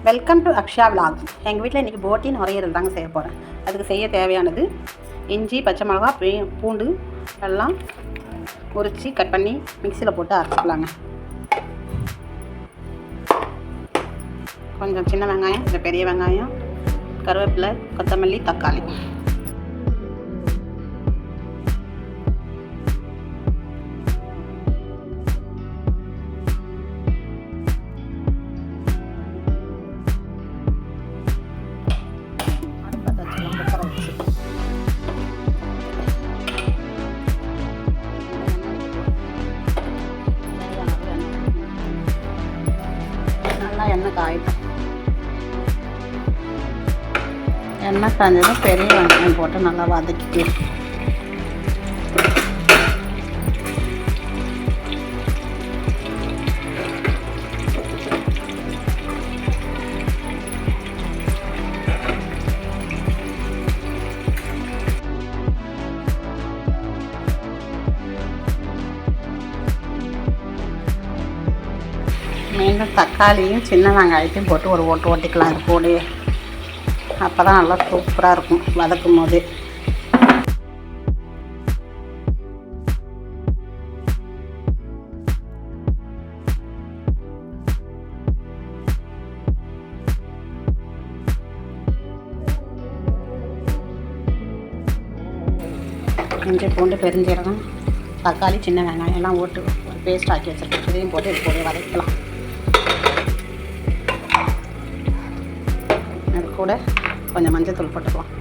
Welcome to Akshaya vlog. எங்கள் வீட்டில் இன்றைக்கி போட்டி நுரையீரல் தாங்க செய்ய போகிறேன். அதுக்கு செய்ய தேவையானது இஞ்சி, பச்சை மிளகா, பூண்டு எல்லாம் உரித்து கட் பண்ணி மிக்சியில் போட்டு அரைச்சிக்கலாங்க. கொஞ்சம் சின்ன வெங்காயம், கொஞ்சம் பெரிய வெங்காயம், கருவேப்பிலை, கொத்தமல்லி, தக்காளி. எண்ணெய் காயிடும். எண்ணெய் காய்ஞ்சதும் பெரிய வெங்காயம் போட்டு நல்லா வதக்கிட்டு மீண்டும் தக்காளியும் சின்ன வெங்காயத்தையும் போட்டு ஒரு ஓட்டிக்கலாம். அது போடு, அப்போ தான் நல்லா சூப்பராக இருக்கும் வதக்கும் போது. இஞ்சி, பூண்டு, பெருஞ்சீரகம், தக்காளி, சின்ன வெங்காயம் எல்லாம் போட்டு ஒரு பேஸ்ட் ஆக்கி வச்சுருக்கோம். இதையும் போட்டு இது போட்டு வதக்கலாம். அது கூட கொஞ்சம் மஞ்சள் தூள் போட்டுக்கலாம்.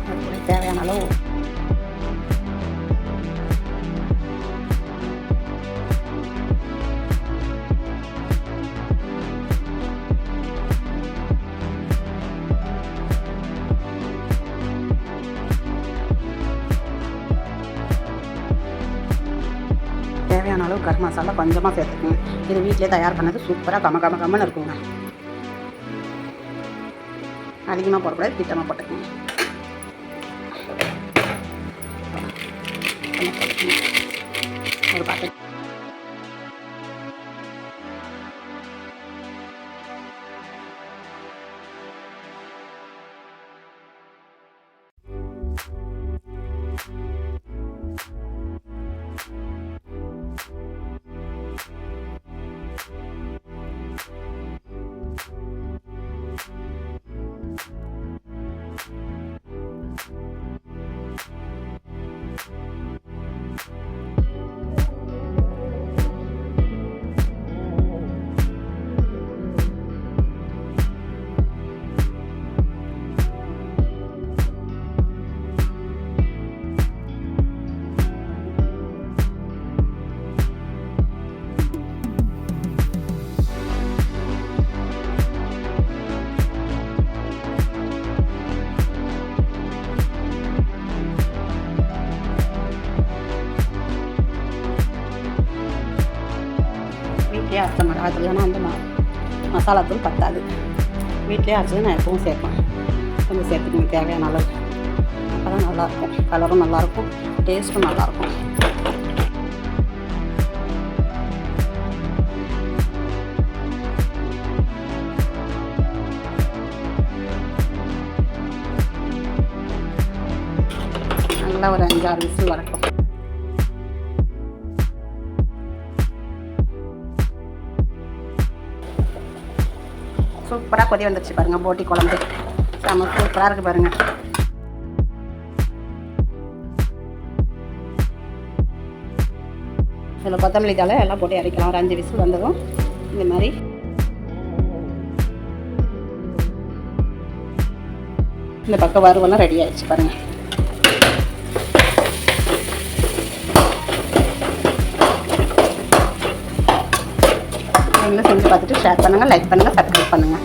அது கூட தேவையான அளவு கரம் மசாலா கொஞ்சமாக சேர்த்துக்குங்க. இது வீட்டிலே தயார் பண்ணது சூப்பராக கம்மன்னு இருக்குங்க. அதிகமாக போடக்கூடாது, திட்டமாக போட்டுக்குங்க. ஒரு பாக்கெட் வீட்லேயே அரைச்ச மிளகாத்தூள். ஏன்னா அந்த மசாலாத்தூள் பத்தாது. வீட்லேயே அரைச்சது நான் எப்பவும் சேர்ப்பேன். கொஞ்சம் சேர்த்துக்கணும் தேவையான அளவு. அப்போ தான் நல்லாயிருக்கும். கலரும் நல்லாயிருக்கும், டேஸ்ட்டும் நல்லாயிருக்கும். நல்லா ஒரு 5-6 விசில் வரட்டும். சூப்பராக கொதி வந்துடுச்சு பாருங்கள். போட்டி குழம்பு செம்ம சூப்பராக இருக்குது பாருங்கள். இதில் கொத்தமல்லி தழை எல்லாம் போட்டு இறக்கலாம். ஒரு 5 விசில் வந்ததும் இந்த மாதிரி இந்த பக்கம் வறுவெல்லாம் ரெடி ஆகிடுச்சு பாருங்கள். நீங்களும் செஞ்சு பார்த்துட்டு ஷேர் பண்ணுங்கள், லைக் பண்ணுங்கள், சப்ஸ்கிரைப் பண்ணுங்கள்.